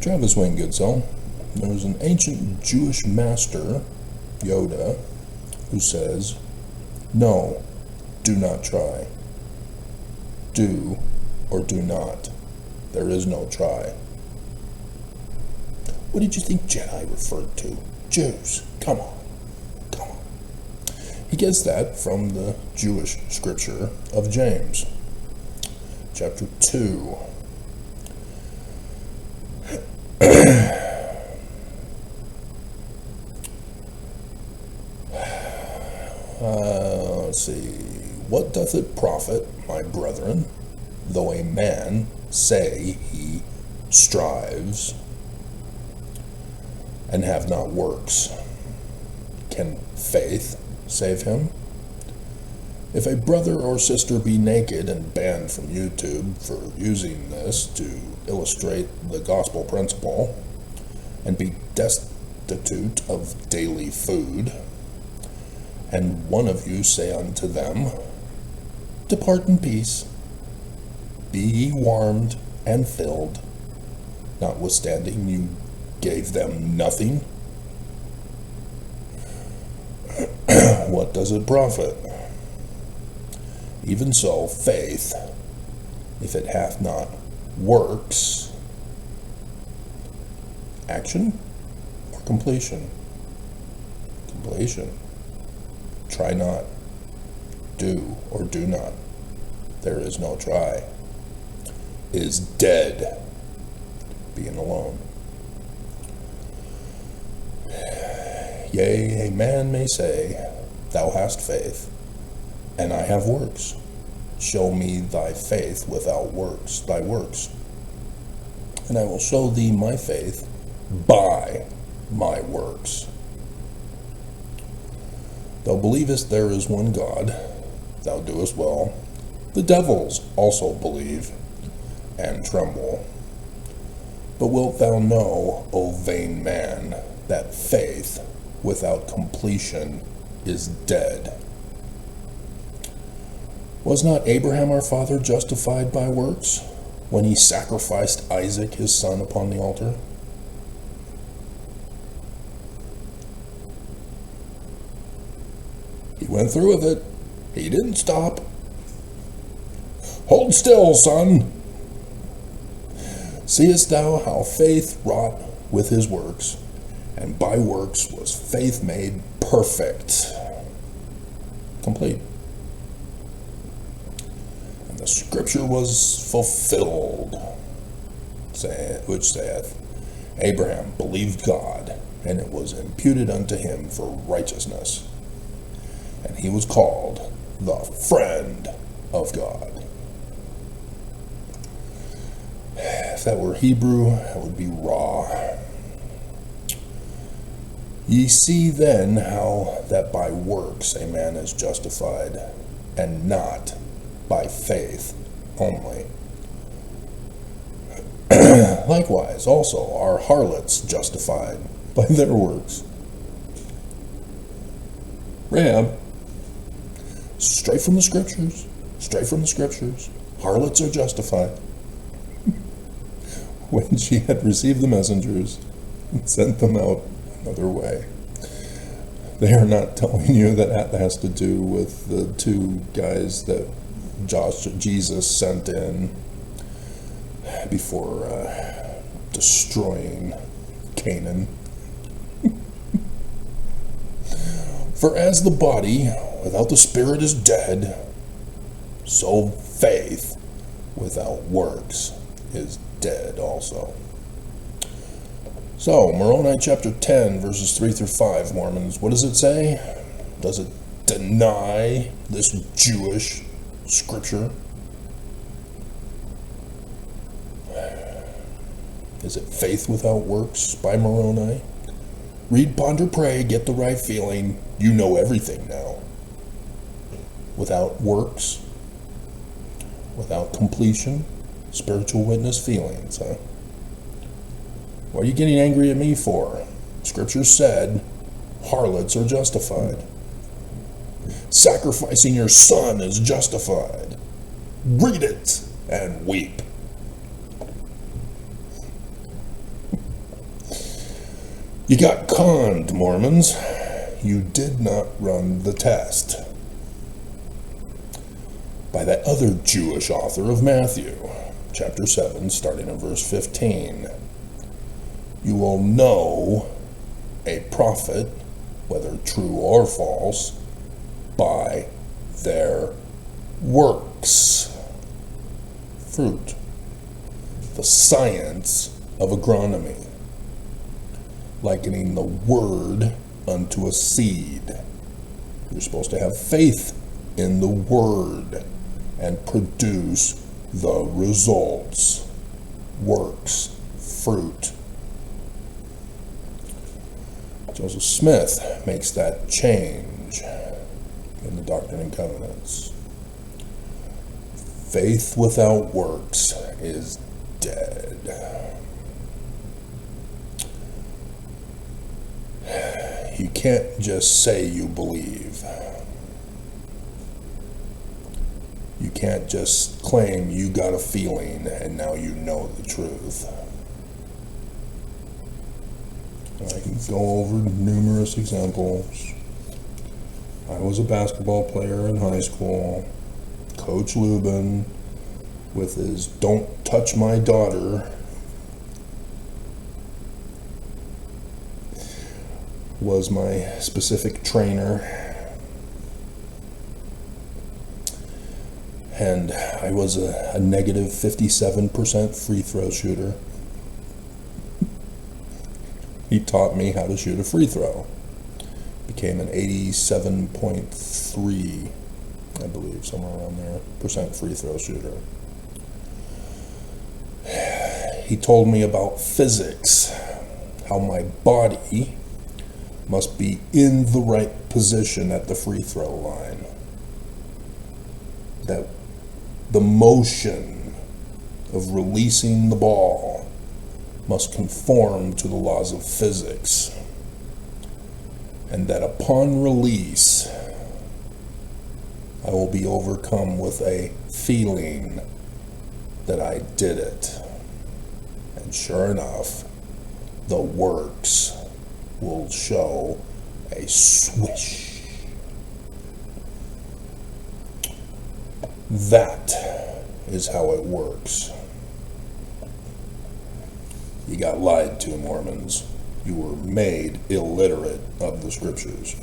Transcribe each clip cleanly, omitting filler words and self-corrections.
Travis Wayne Goodsell, there was an ancient Jewish master, Yoda, who says, "No, do not try. Do or do not. There is no try." What did you think Jedi referred to? Jews. Come on. Come on. He gets that from the Jewish scripture of James, chapter 2. Let's see. "What doth it profit, my brethren, though a man say he strives, and have not works? Can faith save him? If a brother or sister be naked," and banned from YouTube for using this to illustrate the gospel principle, "and be destitute of daily food, and one of you say unto them, Depart in peace, be ye warmed and filled, notwithstanding you gave them nothing, what does it profit? Even so, faith, if it hath not works," action or completion? Completion. Try not. Do or do not. There is no try. Is dead. Being alone. Yea, a man may say, Thou hast faith, and I have works. Show me thy faith without works, thy works, and I will show thee my faith by my works. Thou believest there is one God, thou doest well. The devils also believe and tremble. But wilt thou know, O vain man, that faith without completion is dead? Was not Abraham our father justified by works when he sacrificed Isaac his son upon the altar? He went through with it. He didn't stop. Hold still, son. Seest thou how faith wrought with his works, and by works was faith made perfect, complete. And the scripture was fulfilled, which saith, Abraham believed God, and it was imputed unto him for righteousness. And he was called the friend of God. If that were Hebrew, that would be raw. Ye see then how that by works a man is justified, and not by faith only. Likewise also are harlots justified by their works. Rahab, straight from the scriptures, harlots are justified. When she had received the messengers and sent them out another way. They are not telling you that that has to do with the two guys that Jesus sent in before destroying Canaan. For as the body without the spirit is dead, so faith without works is dead also. So, Moroni chapter 10, verses 3 through 5, Mormons, what does it say? Does it deny this Jewish scripture? Is it faith without works by Moroni? Read, ponder, pray, get the right feeling. You know everything now. Without works, without completion, spiritual witness feelings, huh? What are you getting angry at me for? Scripture said harlots are justified. Sacrificing your son is justified. Read it and weep. You got conned, Mormons. You did not run the test. By that other Jewish author of Matthew, chapter 7, starting in verse 15. You will know a prophet, whether true or false, by their works. Fruit. The science of agronomy. Likening the word unto a seed. You're supposed to have faith in the word and produce the results. Works. Fruit. Joseph Smith makes that change in the Doctrine and Covenants. Faith without works is dead. You can't just say you believe. You can't just claim you got a feeling and now you know the truth. I can go over numerous examples. I was a basketball player in high school. Coach Lubin, with his "Don't touch my daughter," was my specific trainer. And I was a negative 57% free throw shooter. He taught me how to shoot a free throw. Became an 87.3, I believe, somewhere around there, percent free throw shooter. He told me about physics, how my body must be in the right position at the free throw line. That the motion of releasing the ball must conform to the laws of physics, and that upon release I will be overcome with a feeling that I did it. And sure enough, the works will show a swish. That is how it works. You got lied to, Mormons. You were made illiterate of the scriptures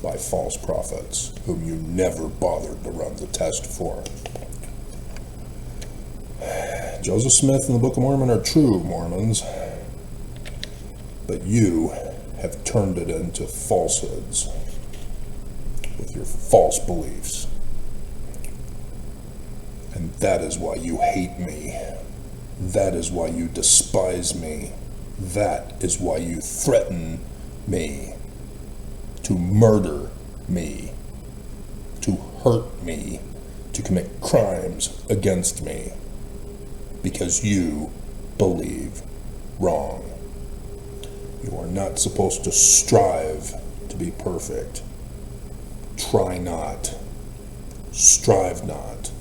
by false prophets whom you never bothered to run the test for. Joseph Smith and the Book of Mormon are true, Mormons, but you have turned it into falsehoods with your false beliefs. And that is why you hate me. That is why you despise me. That is why you threaten me, to murder me, to hurt me, to commit crimes against me, because you believe wrong. You are not supposed to strive to be perfect. Try not. Strive not.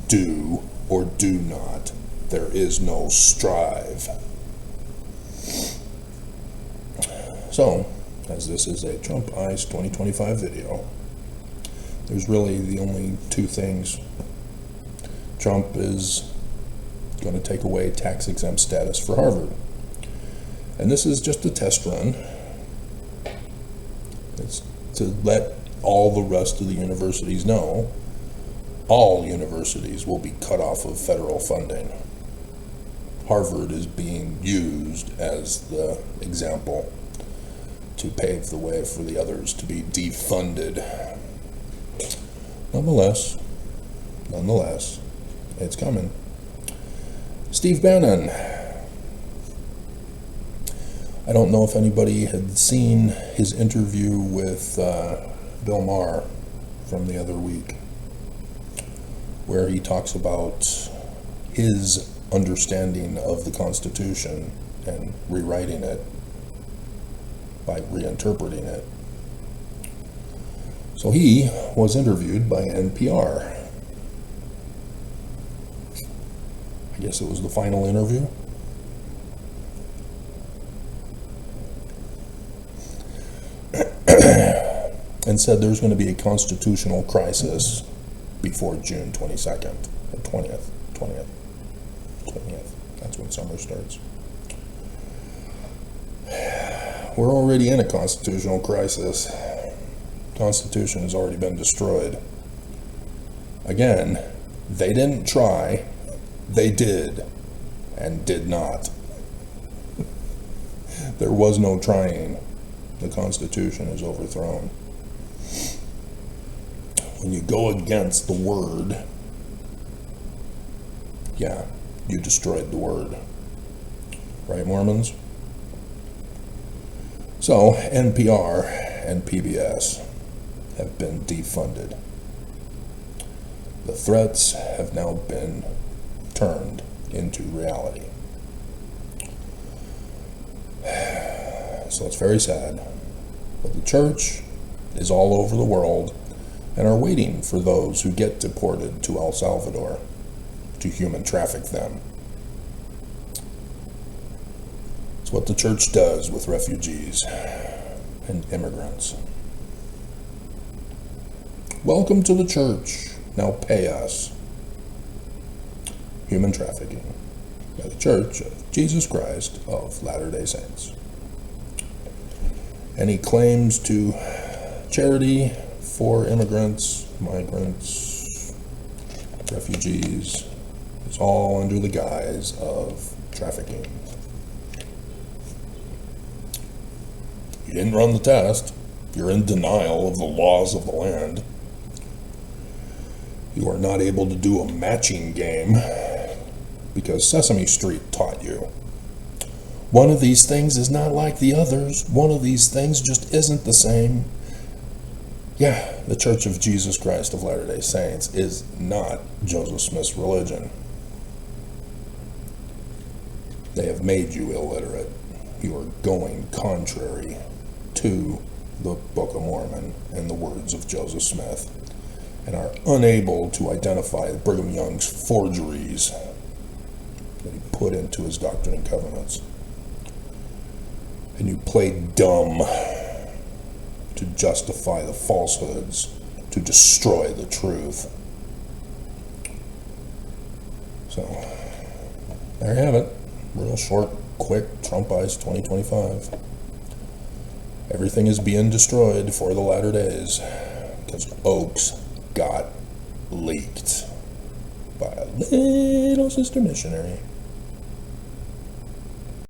Do or do not. There is no strive. So, as this is a Trump ICE 2025 video, there's really the only two things. Trump is going to take away tax-exempt status for Harvard. And this is just a test run. It's to let all the rest of the universities know all universities will be cut off of federal funding. Harvard is being used as the example to pave the way for the others to be defunded. Nonetheless, it's coming. Steve Bannon. I don't know if anybody had seen his interview with Bill Maher from the other week, where he talks about his understanding of the Constitution and rewriting it by reinterpreting it. So he was interviewed by NPR. I guess it was the final interview. and said there's going to be a constitutional crisis before June 22nd, or 20th. That's when summer starts. We're already in a constitutional crisis. Constitution has already been destroyed. Again, they didn't try, they did, and did not. There was no trying. The Constitution is overthrown. When you go against the Word, yeah, you destroyed the Word. Right, Mormons? So, NPR and PBS have been defunded. The threats have now been turned into reality. So it's very sad. But the church is all over the world and are waiting for those who get deported to El Salvador to human traffic them. It's what the church does with refugees and immigrants. Welcome to the church. Now pay us. Human trafficking by the Church of Jesus Christ of Latter-day Saints. Any claims to charity for immigrants, migrants, refugees is all under the guise of trafficking. You didn't run the test. You're in denial of the laws of the land. You are not able to do a matching game because Sesame Street taught you. One of these things is not like the others. One of these things just isn't the same. Yeah, the Church of Jesus Christ of Latter-day Saints is not Joseph Smith's religion. They have made you illiterate. You are going contrary to the Book of Mormon and the words of Joseph Smith, and are unable to identify Brigham Young's forgeries that he put into his Doctrine and Covenants. And you play dumb to justify the falsehoods, to destroy the truth. So, there you have it. Real short, quick, Trumpize 2025. Everything is being destroyed for the latter days because Oaks got leaked by a little sister missionary.